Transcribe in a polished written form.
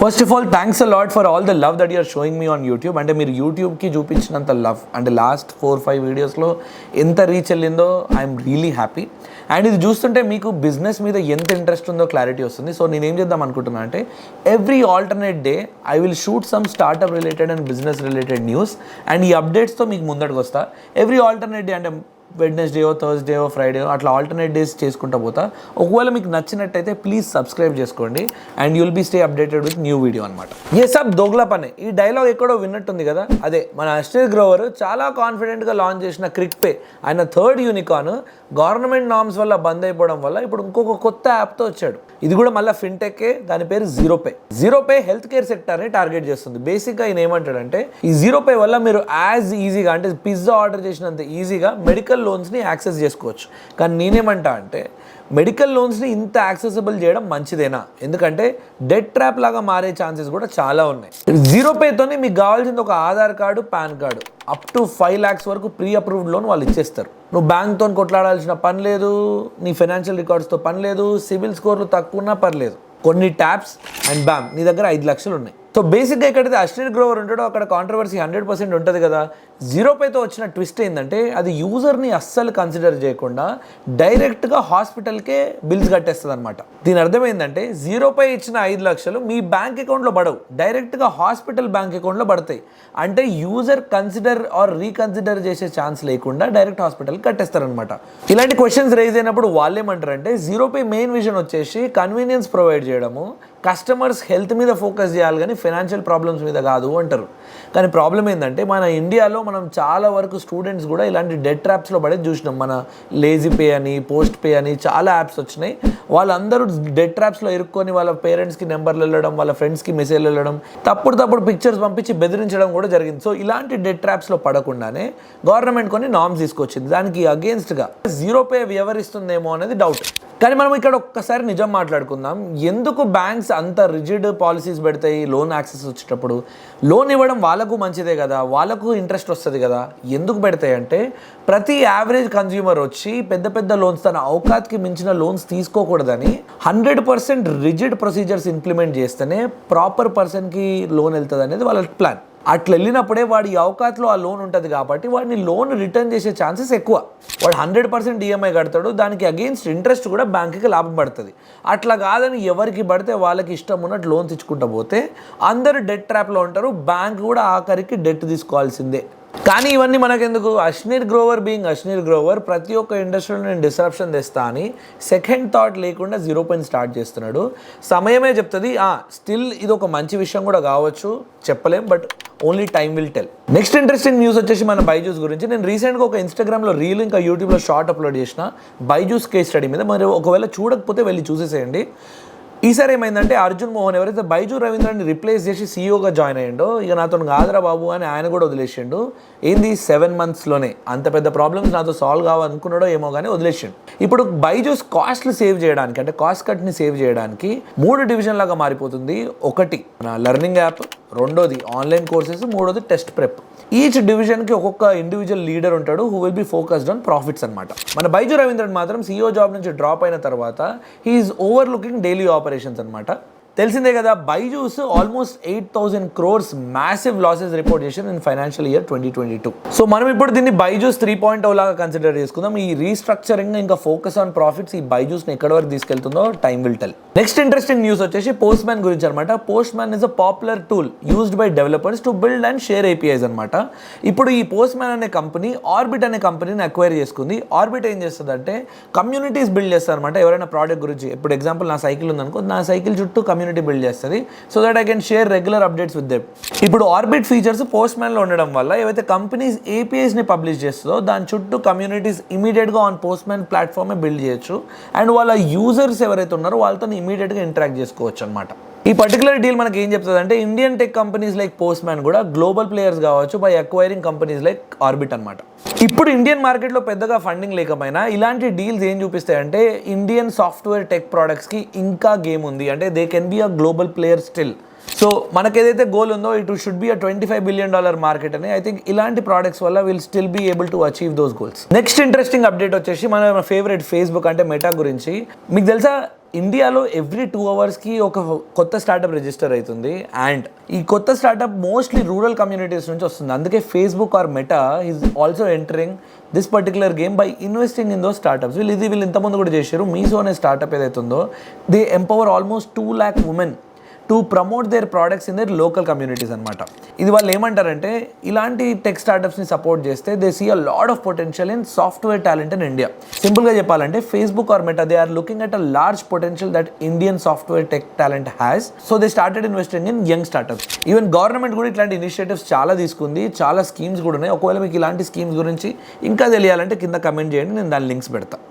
First of all thanks a lot for all the love that you're showing me on YouTube. అంటే మీరు యూట్యూబ్కి చూపించినంత love, అంటే last 4-5 వీడియోస్లో ఎంత రీచ్ వెళ్ళిందో ఐఎమ్ రియలీ హ్యాపీ. అండ్ ఇది చూస్తుంటే మీకు బిజినెస్ మీద ఎంత ఇంట్రెస్ట్ ఉందో క్లారిటీ వస్తుంది. సో నేనేం చేద్దాం అనుకుంటున్నా అంటే every alternate day I will shoot some startup related and business related news. And ఈ అప్డేట్స్తో మీకు ముందటికి వస్తా. ఎవ్రీ ఆల్టర్నేట్ డే అంటే వెడ్నెస్డే, థర్స్డే, ఫ్రైడే అట్లా ఆల్టర్నేట్ డేస్ చేసుకుంటా పోతా. ఒకవేళ మీకు నచ్చినట్టయితే ప్లీజ్ సబ్స్క్రైబ్ చేసుకోండి and you'll be stay updated with new video అనమాట. ఏ సబ్ దోగ్లా పనే, ఈ డైలాగ్ ఎక్కడో విన్నట్టుంది కదా. అదే మన అశ్నీర్ గ్రోవర్ చాలా కాన్ఫిడెంట్గా లాంచ్ చేసిన క్విక్ పే, ఆయన థర్డ్ యూనికార్న్ గవర్నమెంట్ నామ్స్ వల్ల బంద్ అయిపోవడం వల్ల ఇప్పుడు ఇంకొక కొత్త యాప్తో వచ్చాడు. ఇది కూడా మళ్ళీ ఫిన్టెక్, దాని పేరు జీరోపే. జీరోపే హెల్త్ కేర్ సెక్టర్ని టార్గెట్ చేస్తుంది. బేసిక్గా ఈయన ఏమంటాడంటే ఈ జీరోపే వల్ల మీరు యాజ్ ఈజీగా అంటే పిజ్జా ఆర్డర్ చేసినంత ఈజీగా మెడికల్ లోన్స్ని యాక్సెస్ చేసుకోవచ్చు. కానీ నేనేమంటా అంటే మెడికల్ లోన్స్ని ఇంత యాక్సెసిబుల్ చేయడం మంచిదేనా? ఎందుకంటే డెట్ ట్రాప్ లాగా మారే ఛాన్సెస్ కూడా చాలా ఉన్నాయి. జీరోపేతోనే మీకు కావాల్సింది ఒక Aadhaar card, pan card, up to 5 lakhs వరకు ప్రీ అప్రూవ్డ్ లోన్ వాళ్ళు ఇచ్చేస్తారు. నువ్వు బ్యాంక్తో కొట్లాడాల్సిన పని లేదు, నీ ఫైనాన్షియల్ రికార్డ్స్తో పని లేదు, సిబిల్ స్కోర్లు తక్కువ ఉన్నా పర్లేదు. కొన్ని ట్యాప్స్ అండ్ బ్యామ్ నీ దగ్గర 5 లక్షలు ఉన్నాయి. సో బేసిక్గా ఎక్కడైతే అశ్నీర్ గ్రోవర్ ఉంటాడో అక్కడ కాంట్రవర్సీ 100% ఉంటుంది కదా. జీరోపేతో వచ్చిన ట్విస్ట్ ఏంటంటే అది యూజర్ని అస్సలు కన్సిడర్ చేయకుండా డైరెక్ట్గా హాస్పిటల్కే బిల్స్ కట్టేస్తుంది అనమాట. దీని అర్థం ఏంటంటే జీరోపే ఇచ్చిన 5 లక్షలు మీ బ్యాంక్ అకౌంట్లో పడవు, డైరెక్ట్గా హాస్పిటల్ బ్యాంక్ అకౌంట్లో పడతాయి. అంటే యూజర్ కన్సిడర్ ఆర్ రీకన్సిడర్ చేసే ఛాన్స్ లేకుండా డైరెక్ట్ హాస్పిటల్కి కట్టేస్తారనమాట. ఇలాంటి క్వశ్చన్స్ రైజ్ అయినప్పుడు వాళ్ళు ఏమంటారంటే జీరోపే మెయిన్ విజన్ వచ్చేసి కన్వీనియన్స్ ప్రొవైడ్ చేయడము, కస్టమర్స్ హెల్త్ మీద ఫోకస్ చేయాలి కానీ ఫైనాన్షియల్ ప్రాబ్లమ్స్ మీద కాదు అంటారు. కానీ ప్రాబ్లం ఏంటంటే మన ఇండియాలో మనం చాలా వరకు స్టూడెంట్స్ కూడా ఇలాంటి డెట్ ట్రాప్స్లో పడేది చూసినాం. మన లేజీ పే అని, పోస్ట్ పే అని చాలా యాప్స్ వచ్చినాయి. వాళ్ళందరూ డెట్ ట్రాప్స్లో ఇరుక్కొని వాళ్ళ పేరెంట్స్కి నెంబర్లు వెళ్ళడం, వాళ్ళ ఫ్రెండ్స్కి మెసేజ్లు వెళ్ళడం, తప్పుడు పిక్చర్స్ పంపించి బెదిరించడం కూడా జరిగింది. సో ఇలాంటి డెట్ ట్రాప్స్లో పడకుండానే గవర్నమెంట్ కొన్ని నామ్స్ తీసుకొచ్చింది. దానికి అగేన్స్ట్గా జీరోపే వ్యవహరిస్తుందేమో అనేది డౌట్. కానీ మనం ఇక్కడ ఒక్కసారి నిజం మాట్లాడుకుందాం. ఎందుకు బ్యాంక్స్ అంత రిజిడ్ పాలసీస్ పెడతాయి లోన్ యాక్సెస్ వచ్చేటప్పుడు? లోన్ ఇవ్వడం వాళ్ళకు మంచిదే కదా, వాళ్ళకు ఇంట్రెస్ట్ వస్తుంది కదా. ఎందుకు పెడతాయి అంటే ప్రతి యావరేజ్ కన్జ్యూమర్ వచ్చి పెద్ద లోన్స్, తన అవకాత్కి మించిన లోన్స్ తీసుకోకూడదని 100% రిజిడ్ ప్రొసీజర్స్ ఇంప్లిమెంట్ చేస్తేనే ప్రాపర్ పర్సన్కి లోన్ వెళ్తుంది అనేది వాళ్ళ ప్లాన్. అట్లా వెళ్ళినప్పుడే వాడి అవకాశంలో ఆ లోన్ ఉంటుంది కాబట్టి వాడిని లోన్ రిటర్న్ చేసే ఛాన్సెస్ ఎక్కువ. వాడు 100% ఈఎంఐ కడతాడు, దానికి అగెయిన్స్ట్ ఇంట్రెస్ట్ కూడా బ్యాంకుకి లాభం పడుతుంది. అట్లా కాదని ఎవరికి పడితే వాళ్ళకి ఇష్టం ఉన్నట్టు లోన్స్ ఇచ్చుకుంటూ పోతే అందరూ డెట్ ట్రాప్లో ఉంటారు. బ్యాంక్ కూడా ఆఖరికి డెట్ తీసుకోవాల్సిందే. కానీ ఇవన్నీ మనకెందుకు? అశ్నీర్ గ్రోవర్ బీయింగ్ అశ్నీర్ గ్రోవర్ ప్రతి ఒక్క ఇండస్ట్రీలో నేను డిస్రప్షన్ తెస్తా అని సెకండ్ థాట్ లేకుండా జీరోపేని స్టార్ట్ చేస్తున్నాడు. సమయమే చెప్తుంది. స్టిల్ ఇది ఒక మంచి విషయం కూడా కావచ్చు, చెప్పలేం, but only time will tell. Next interesting news వచ్చేసి మన బైజూస్ గురించి. నేను రీసెంట్గా ఒక ఇన్స్టాగ్రామ్లో రీల్, ఇంకా యూట్యూబ్లో షార్ట్ అప్లోడ్ చేసిన బైజూస్ కేస్ స్టడీ మీద. మరి ఒకవేళ చూడకపోతే వెళ్ళి చూసేసేయండి. ఈసారి ఏమైందంటే అర్జున్ మోహన్ ఎవరైతే బైజూ రవీంద్రని రిప్లేస్ చేసి సీఈఓగా జాయిన్ అయ్యిండో, ఇక నాతో కాదురా బాబు అని ఆయన కూడా వదిలేసిండు. ఏంది 7 monthsలోనే అంత పెద్ద ప్రాబ్లమ్స్ నాతో సాల్వ్ కావాలనుకున్నాడో ఏమో కానీ వదిలేసిండు. ఇప్పుడు బైజూస్ కాస్ట్లు సేవ్ చేయడానికి, అంటే కాస్ట్ కట్ని సేవ్ చేయడానికి 3 డివిజన్ లాగా మారిపోతుంది. ఒకటి మన లెర్నింగ్ యాప్, రెండోది ఆన్లైన్ కోర్సెస్, మూడోది టెస్ట్ ప్రెప్. ఈచ్ డివిజన్కి ఒక్కొక్క ఇండివిజువల్ లీడర్ ఉంటాడు who will be focused on profits అనమాట. మన బైజూ రవీంద్రన్ మాత్రం సీఈఓ జాబ్ నుంచి డ్రాప్ అయిన తర్వాత he's overlooking daily operations అనమాట. తెలిసిందే కదా, Byju's almost 8,000 crores massive losses report చేశారు ఇన్ ఫైనాన్షియల్ ఇయర్ 2022. సో మనం ఇప్పుడు దీన్ని బైజూస్ 3.0 లాగా కన్సిడర్ చేసుకుందాం. ఈ రీస్ట్రక్చరింగ్ ఇంకా ఫోకస్ ఆన్ ప్రాఫిట్స్ ఈ బైజూస్ని ఎక్కడి వరకు తీసుకెళ్తుందో time will tell. Next interesting news వచ్చేసి పోస్ట్ మ్యాన్ గురించి అనమాట. Postman is a popular tool used by developers to build and share APIs అనమాట. ఇప్పుడు ఈ పోస్ట్ మ్యాన్ అనే కంపెనీ ఆర్బిట్ అనే కంపెనీని అక్వైర్ చేసుకుంది. ఆర్బిట్ ఏం చేస్తుంది అంటే కమ్యూనిటీస్ బిల్డ్ చేస్తారు అనమాట. ఎవరైనా ప్రోడక్ట్ గురించి, ఇప్పుడు ఎగ్జాంపుల్ నా సైకిల్ ఉందనుకో, నా సైకిల్ చుట్టూ కమ్యూనిటీ బిల్డ్ చేస్తుంది so that I can share regular updates with them. ఇప్పుడు ఆర్బిట్ ఫీచర్స్ పోస్ట్ మ్యాన్లో ఉండడం వల్ల ఏవైతే కంపెనీస్ APIsని పబ్లిష్ చేస్తుందో దాని చుట్టూ కమ్యూనిటీస్ ఇమీడియట్గా ఆన్ పోస్ట్ మ్యాన్ ప్లాట్ఫామే బిల్డ్ చేయొచ్చు. అండ్ వాళ్ళ యూజర్స్ ఎవరైతే ఉన్నారో వాళ్ళతో ఇమీడియట్గా ఇంటరాక్ట్ చేసుకోవచ్చు అనమాట. ఈ పర్టికులర్ డీల్ మనకి ఏం చెప్తుంది అంటే Indian tech companies like post man కూడా గ్లోబల్ ప్లేయర్స్ కావచ్చు by acquiring companies like orbit అనమాట. ఇప్పుడు ఇండియన్ మార్కెట్లో పెద్దగా ఫండింగ్ లేకపోయినా ఇలాంటి డీల్స్ ఏం చూపిస్తాయంటే ఇండియన్ సాఫ్ట్వేర్ టెక్ ప్రోడక్ట్స్కి ఇంకా గేమ్ ఉంది. అంటే they can be a global player still. So మనకు ఏదైతే గోల్ ఉందో it should be a $25 billion market అని. ఐ థింక్ ఇలాంటి ప్రోడక్ట్స్ వల్ల will still be able to achieve those goals. Next interesting update వచ్చేసి మన ఫేవరెట్ ఫేస్బుక్ అంటే meta గురించి. మీకు తెలుసా ఇండియాలో ఎవ్రీ 2 అవర్స్కి ఒక కొత్త స్టార్టప్ రిజిస్టర్ అవుతుంది అండ్ ఈ కొత్త స్టార్టప్ మోస్ట్లీ రూరల్ కమ్యూనిటీస్ నుంచి వస్తుంది. అందుకే Facebook or Meta is also entering this particular game by investing in those startups. వీళ్ళు ఇంతకుముందు కూడా చేశారు. మీషో అనే స్టార్టప్ ఏదైతే ఉందో they empower almost 2 lakh women to promote their products in their local communities అనమాట. ఇది వాళ్ళు ఏమంటారంటే ఇలాంటి టెక్ స్టార్టప్స్ని సపోర్ట్ చేస్తే they see a lot of potential in software talent in India. సింపుల్గా చెప్పాలంటే Facebook or Meta they are looking at a large potential that Indian software tech talent has. So they started investing in young startups. Even government కూడా ఇట్లాంటి initiatives చాలా తీసుకుంది, చాలా schemes కూడా ఉన్నాయి. ఒకవేళ మీకు ఇలాంటి స్కీమ్స్ గురించి ఇంకా తెలియాలంటే కింద కమెంట్ చేయండి, నేను దాని లింక్స్ పెడతాను.